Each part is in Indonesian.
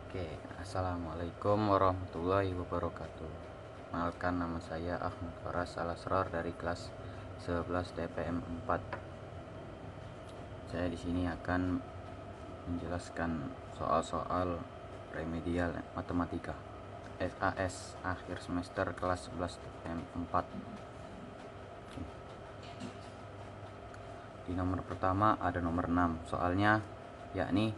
Oke, assalamualaikum warahmatullahi wabarakatuh. Perkenalkan, nama saya Ahmad Faras Alasrar dari kelas 11 TPM 4. Saya di sini akan menjelaskan soal-soal remedial matematika SAS akhir semester kelas 11 TPM 4. Di nomor pertama ada nomor 6. Soalnya yakni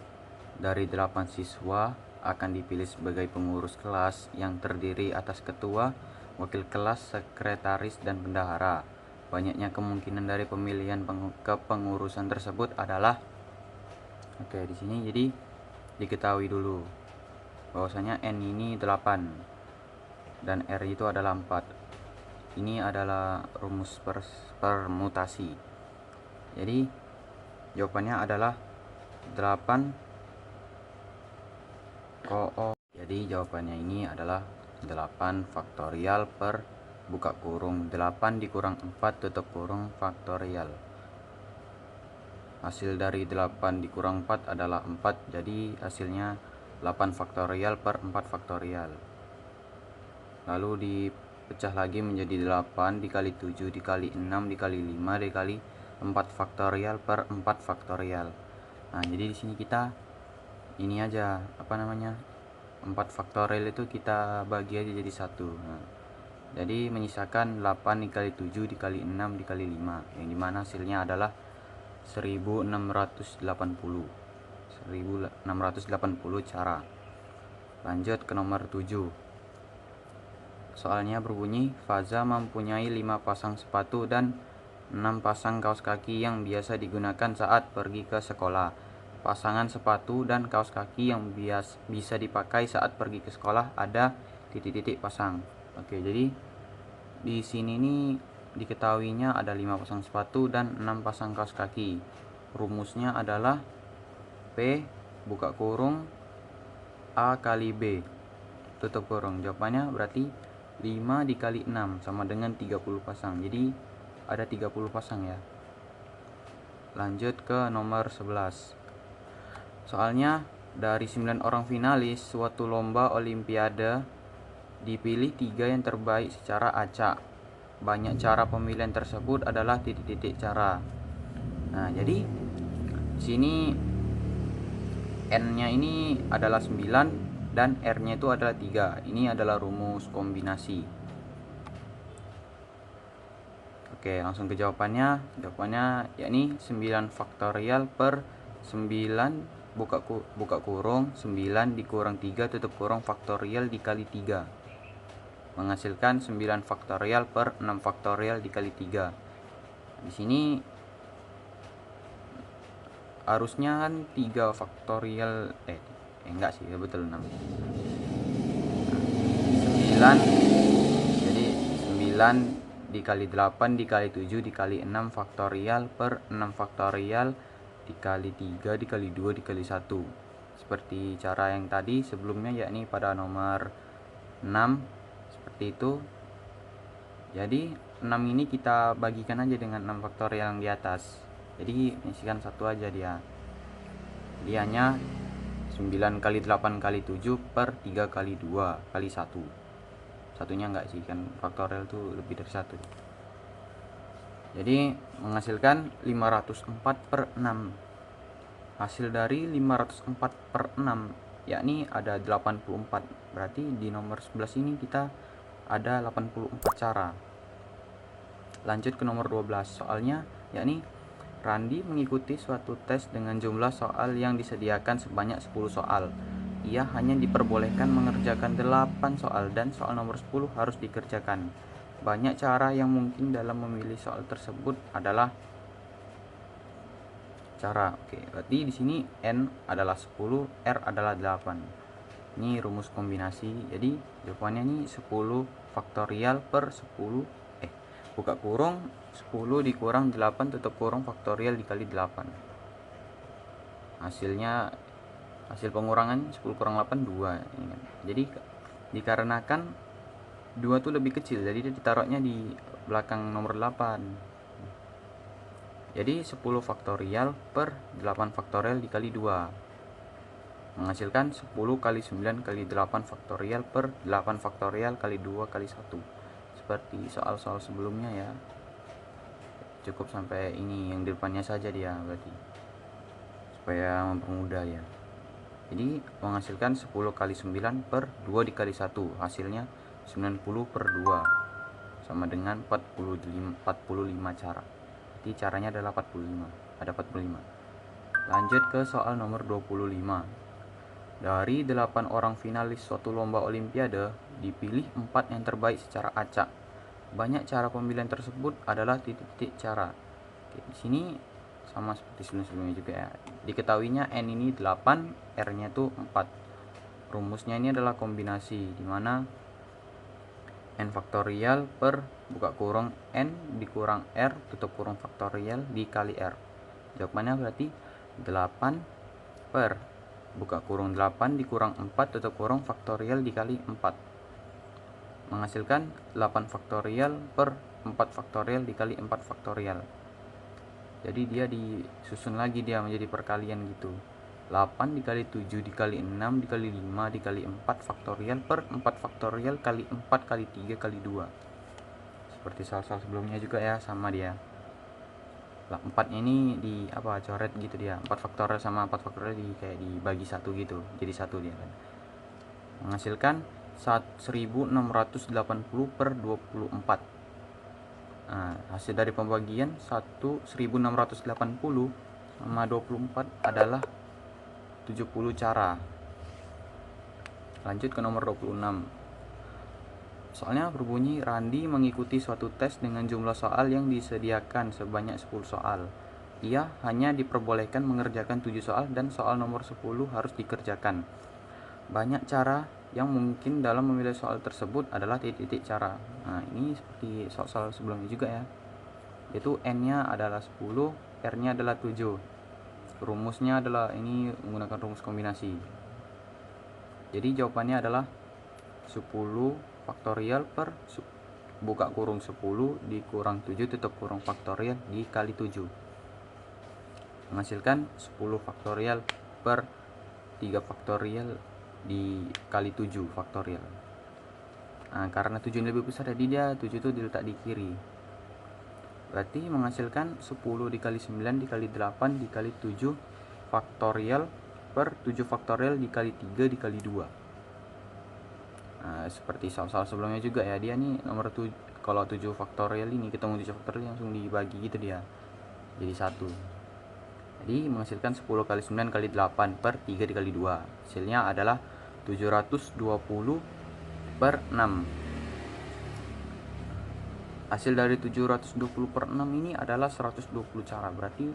dari 8 siswa akan dipilih sebagai pengurus kelas yang terdiri atas ketua, wakil kelas, sekretaris, dan bendahara. Banyaknya kemungkinan dari pemilihan kepengurusan tersebut adalah di sini jadi diketahui dulu bahwasanya N ini 8 dan R itu adalah 4. Ini adalah rumus permutasi. Jadi jawabannya adalah 8 Jadi jawabannya ini adalah 8 faktorial per buka kurung 8 dikurang 4 tutup kurung faktorial. Hasil dari 8 dikurang 4 adalah 4, jadi hasilnya 8 faktorial per 4 faktorial. Lalu dipecah lagi menjadi 8 dikali 7 dikali 6 dikali 5 dikali 4 faktorial per 4 faktorial. Nah, jadi di sini kita ini aja 4 faktorial itu kita bagi aja jadi 1. Nah, jadi menyisakan 8 dikali 7 dikali 6 dikali 5, yang dimana hasilnya adalah 1680 cara. Lanjut ke nomor 7. Soalnya berbunyi, Faza mempunyai 5 pasang sepatu dan 6 pasang kaos kaki yang biasa digunakan saat pergi ke sekolah. Pasangan sepatu dan kaos kaki yang bisa dipakai saat pergi ke sekolah ada titik-titik pasang. Jadi di sini nih diketahuinya ada 5 pasang sepatu dan 6 pasang kaos kaki. Rumusnya adalah P buka kurung A kali B tutup kurung. Jawabannya berarti 5 dikali 6 sama dengan 30 pasang. Jadi ada 30 pasang ya. Lanjut ke nomor 11. Soalnya dari 9 orang finalis suatu lomba olimpiade dipilih 3 yang terbaik secara acak. Banyak cara pemilihan tersebut adalah titik-titik cara. Nah, jadi sini N-nya ini adalah 9 dan R-nya itu adalah 3. Ini adalah rumus kombinasi. Langsung ke jawabannya. Jawabannya yakni 9 faktorial per 9 buka kurung 9 dikurang 3 tutup kurung faktorial dikali 3 menghasilkan 9 faktorial per 6 faktorial dikali 3. Di sini harusnya kan 3 faktorial enggak sih, betul 6. 9 jadi 9 dikali 8 dikali 7 dikali 6 faktorial per 6 faktorial dikali 3 dikali 2 dikali 1, seperti cara yang tadi sebelumnya, yakni pada nomor 6 seperti itu. Jadi 6 ini kita bagikan aja dengan 6 faktorial yang di atas, jadi isikan 1 aja dia hanya 9 kali 8 kali 7 per 3 kali 2 kali 1. Satunya enggak sih, kan faktorial tuh lebih dari 1. Jadi menghasilkan 504 per 6. Hasil dari 504 per 6 yakni ada 84. Berarti di nomor 11 ini kita ada 84 cara. Lanjut ke nomor 12. Soalnya yakni Randi mengikuti suatu tes dengan jumlah soal yang disediakan sebanyak 10 soal. Ia hanya diperbolehkan mengerjakan 8 soal dan soal nomor 10 harus dikerjakan. Banyak cara yang mungkin dalam memilih soal tersebut adalah cara. Berarti di sini N adalah 10, R adalah 8. Ini rumus kombinasi. Jadi jawabannya ini 10 faktorial per 10 buka kurung 10 dikurang 8 tutup kurung faktorial dikali 8. Hasil pengurangan 10 kurang 8 2. Jadi dikarenakan 2 tuh lebih kecil, jadi dia ditaruhnya di belakang nomor 8. Jadi 10 faktorial per 8 faktorial dikali 2. menghasilkan 10 kali 9 kali 8 faktorial per 8 faktorial kali 2 kali 1. Seperti soal-soal sebelumnya ya. Cukup sampai ini yang di depannya saja dia berarti, supaya mempermudah ya. Jadi menghasilkan 10 kali 9 per 2 dikali 1, hasilnya 90 per 2 sama dengan 45 cara. Jadi caranya adalah 45, ada 45. Lanjut ke soal nomor 25. Dari 8 orang finalis suatu lomba olimpiade, dipilih 4 yang terbaik secara acak. Banyak cara pemilihan tersebut adalah titik-titik cara. Oke, di sini sama seperti sebelum-sebelumnya juga ya. Diketahuinya n ini 8, r-nya itu 4. Rumusnya ini adalah kombinasi di mana n faktorial per buka kurung n dikurang r tutup kurung faktorial dikali r. Jawabannya berarti 8 per buka kurung 8 dikurang 4 tutup kurung faktorial dikali 4. Menghasilkan 8 faktorial per 4 faktorial dikali 4 faktorial. Jadi dia disusun lagi dia menjadi perkalian gitu. 8 dikali 7 dikali 6 dikali 5 dikali 4 faktorial per 4 faktorial kali 4 kali 3 kali 2. Seperti soal-soal sebelumnya juga ya, sama dia. 4 ini di coret gitu dia. 4 faktorial sama 4 faktorial kayak dibagi satu gitu. Jadi satu dia kan. Menghasilkan 1680 per 24. Nah, hasil dari pembagian 1680 sama 24 adalah 70 cara. Lanjut ke nomor 26. Soalnya berbunyi, Randi mengikuti suatu tes dengan jumlah soal yang disediakan sebanyak 10 soal. Ia hanya diperbolehkan mengerjakan 7 soal dan soal nomor 10 harus dikerjakan. Banyak cara yang mungkin dalam memilih soal tersebut adalah titik-titik cara. Nah, ini seperti soal-soal sebelumnya juga ya. Yaitu n-nya adalah 10, r-nya adalah 7. Rumusnya adalah ini menggunakan rumus kombinasi. Jadi jawabannya adalah 10 faktorial per buka kurung 10 dikurang 7 tutup kurung faktorial dikali 7. Menghasilkan 10 faktorial per 3 faktorial dikali 7 faktorial. Nah, karena 7 ini lebih besar, jadi dia 7 itu diletak di kiri. Berarti menghasilkan 10 dikali 9 dikali 8 dikali 7 faktorial per 7 faktorial dikali 3 dikali 2. Nah, seperti soal-soal sebelumnya juga ya, dia nih nomor 7, kalau 7 faktorial ini ketemu 7 faktorial langsung dibagi gitu dia. Jadi 1. Jadi menghasilkan 10 kali 9 kali 8 per 3 dikali 2. Hasilnya adalah 720 per 6. Hasil dari 720 per 6 ini adalah 120 cara. Berarti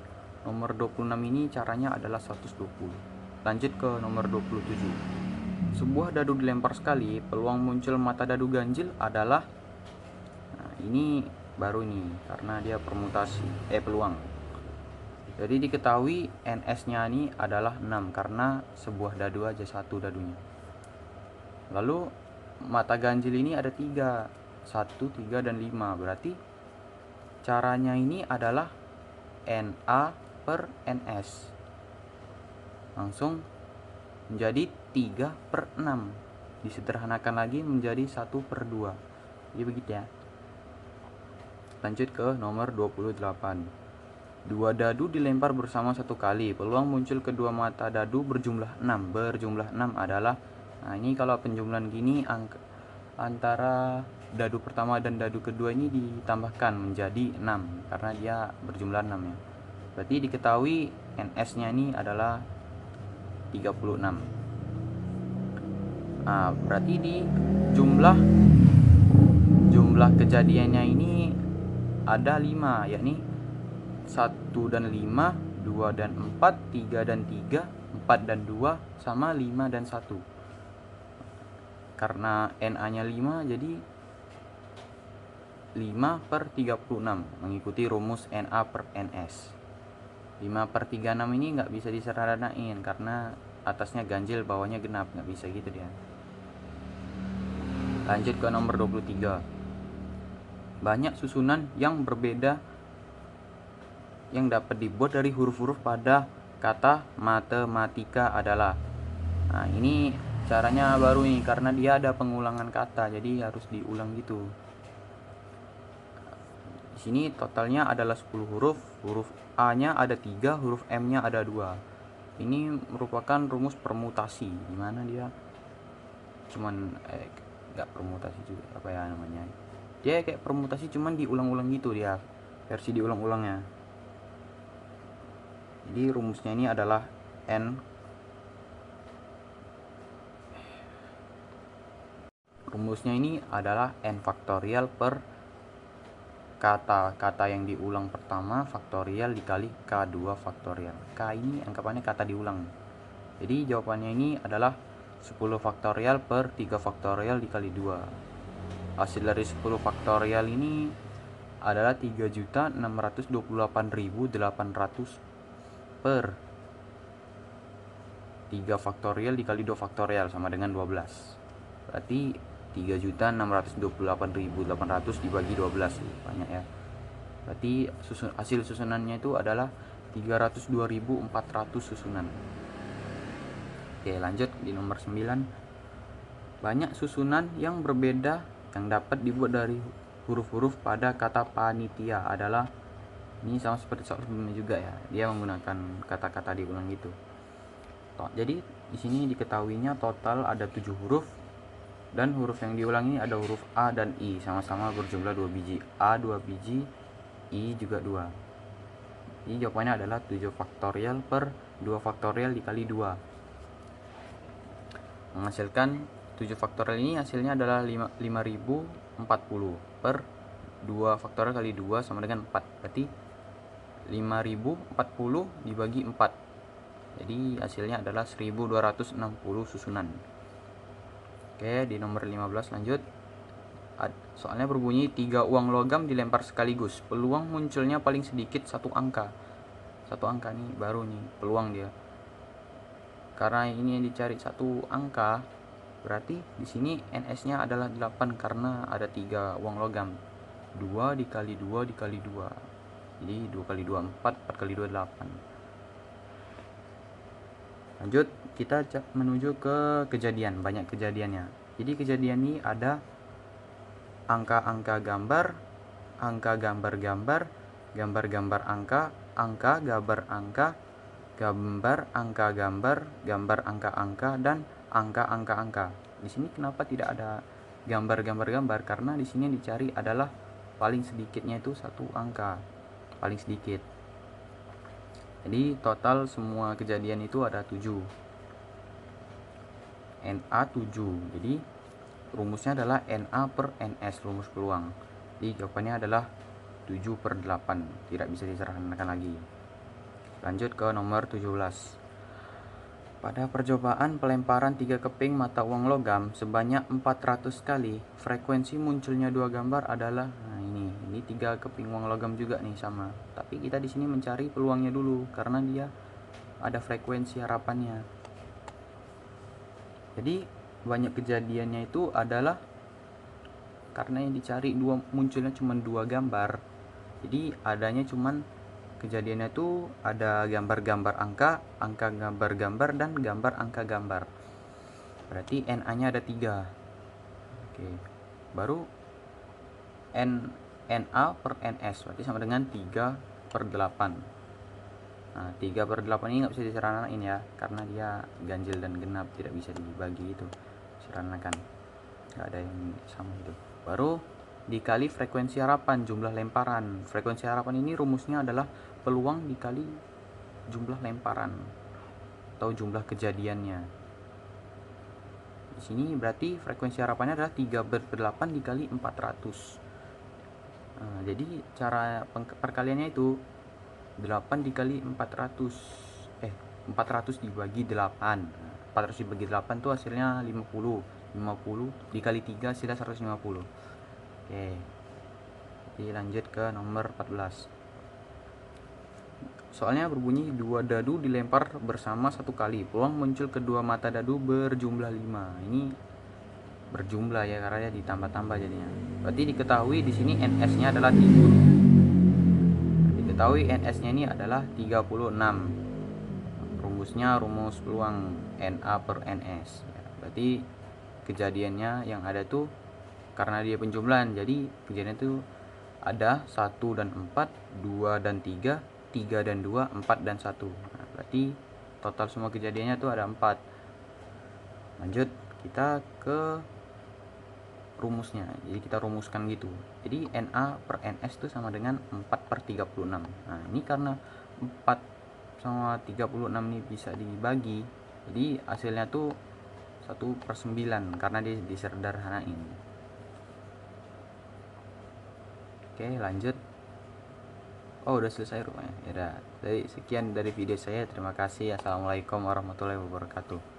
nomor 26 ini caranya adalah 120. Lanjut ke nomor 27. Sebuah dadu dilempar sekali, peluang muncul mata dadu ganjil adalah, nah ini baru ini karena dia permutasi peluang. Jadi diketahui NS-nya ini adalah 6 karena sebuah dadu aja, satu dadunya. Lalu mata ganjil ini ada 3, 1, 3, dan 5. Berarti caranya ini adalah NA per NS. Langsung menjadi 3 per 6. Disederhanakan lagi menjadi 1 per 2. Jadi begitu ya. Lanjut ke nomor 28. Dua dadu dilempar bersama satu kali. Peluang muncul kedua mata dadu berjumlah 6. Berjumlah 6 adalah, nah ini kalau penjumlahan gini antara dadu pertama dan dadu kedua ini ditambahkan menjadi 6 karena dia berjumlah 6 ya. Berarti diketahui NS-nya ini adalah 36. Nah, berarti di jumlah kejadiannya ini ada 5, yakni 1 dan 5, 2 dan 4, 3 dan 3, 4 dan 2, sama 5 dan 1. Karena NA-nya 5, jadi 5 per 36, mengikuti rumus NA per NS. 5 per 36 ini nggak bisa disederhanain, karena atasnya ganjil, bawahnya genap, nggak bisa gitu dia. Lanjut ke nomor 23. Banyak susunan yang berbeda yang dapat dibuat dari huruf-huruf pada kata matematika adalah, Nah, ini caranya baru nih karena dia ada pengulangan kata, jadi harus diulang gitu. Di sini totalnya adalah 10 huruf. Huruf A-nya ada 3, huruf M-nya ada 2. Ini merupakan rumus permutasi, dimana dia cuman nggak permutasi juga, apa ya namanya, dia kayak permutasi cuman diulang-ulang gitu, dia versi diulang-ulangnya. Jadi rumusnya ini adalah n faktorial per kata yang diulang pertama faktorial dikali K2 faktorial. K ini anggapannya kata diulang. Jadi jawabannya ini adalah 10 faktorial per 3 faktorial dikali 2. Hasil dari 10 faktorial ini adalah 3.628.800 per 3 faktorial dikali 2 faktorial sama dengan 12. Berarti 3.628.800 dibagi 12, banyak ya. Berarti hasil susunannya itu adalah 302.400 susunan. Oke, lanjut di nomor 9. Banyak susunan yang berbeda yang dapat dibuat dari huruf-huruf pada kata panitia adalah, ini sama seperti soal sebelumnya juga ya, dia menggunakan kata-kata diulang gitu. Jadi di sini diketahuinya total ada 7 huruf, dan huruf yang diulangi ada huruf A dan I, sama-sama berjumlah 2 biji. A 2 biji, I juga 2. Jadi jawabannya adalah 7 faktorial per 2 faktorial dikali 2. Menghasilkan 7 faktorial ini hasilnya adalah 5040 per 2 faktorial kali 2 sama dengan 4. Berarti 5040 dibagi 4. Jadi hasilnya adalah 1260 susunan. Oke, di nomor 15 lanjut. Soalnya berbunyi 3 uang logam dilempar sekaligus. Peluang munculnya paling sedikit 1 angka. 1 angka nih baru nih peluang dia. Karena ini yang dicari 1 angka, berarti di sini NS-nya adalah 8 karena ada 3 uang logam. 2 dikali 2 dikali 2. Jadi 2 kali 2 4, 4 kali 2 8. Lanjut, kita menuju ke kejadian, banyak kejadiannya. Jadi kejadian ini ada angka-angka gambar, angka gambar-gambar, gambar-gambar angka, angka gambar angka, gambar angka gambar, gambar angka-angka, dan angka-angka-angka. Di sini kenapa tidak ada gambar-gambar-gambar? Karena di sini dicari adalah paling sedikitnya itu 1 angka, paling sedikit. Jadi total semua kejadian itu ada 7. NA 7. Jadi rumusnya adalah NA per NS, rumus peluang. Jadi jawabannya adalah 7 per 8. Tidak bisa disederhanakan lagi. Lanjut ke nomor 17. Pada percobaan pelemparan 3 keping mata uang logam sebanyak 400 kali, frekuensi munculnya 2 gambar adalah, nah ini 3 keping uang logam juga nih sama. Tapi kita di sini mencari peluangnya dulu karena dia ada frekuensi harapannya. Jadi banyak kejadiannya itu adalah karena yang dicari munculnya cuma 2 gambar. Jadi adanya cuman kejadiannya itu ada gambar-gambar angka, angka gambar-gambar, dan gambar angka gambar. Berarti NA-nya ada 3. Oke. Baru NA per NS berarti sama dengan 3 per 8. Nah, 3 per 8 ini nggak bisa disederhanakan ya, karena dia ganjil dan genap, tidak bisa dibagi itu, disederhanakan, nggak ada yang sama itu. Baru dikali frekuensi harapan, jumlah lemparan. Frekuensi harapan ini rumusnya adalah peluang dikali jumlah lemparan atau jumlah kejadiannya. Di sini berarti frekuensi harapannya adalah 3 per 8 dikali 400. Nah, jadi cara perkaliannya itu 8 dikali 400 dibagi 8. 400 dibagi 8 tuh hasilnya 50 dikali 3 hasilnya 150. Oke, jadi lanjut ke nomor 14. Soalnya berbunyi 2 dadu dilempar bersama 1 kali, peluang muncul kedua mata dadu berjumlah 5. Ini berjumlah ya, karena ditambah-tambah jadinya. Berarti diketahui di sini NS-nya adalah 30. Diketahui NS-nya ini adalah 36. rumusnya rumus peluang NA per NS ya. Berarti kejadiannya yang ada tuh karena dia penjumlahan, jadi kejadian itu ada 1 dan 4, 2 dan 3, 3 dan 2, 4 dan 1. Nah, berarti total semua kejadiannya tuh ada 4. Lanjut kita ke rumusnya, jadi kita rumuskan gitu. Jadi NA per NS itu sama dengan 4 per 36. Nah ini karena 4 sama 36 ini bisa dibagi, jadi hasilnya tuh 1 per 9 karena dia disederhanain. Oke lanjut. Oh udah selesai rupanya. Ya udah, jadi sekian dari video saya, terima kasih. Assalamualaikum warahmatullahi wabarakatuh.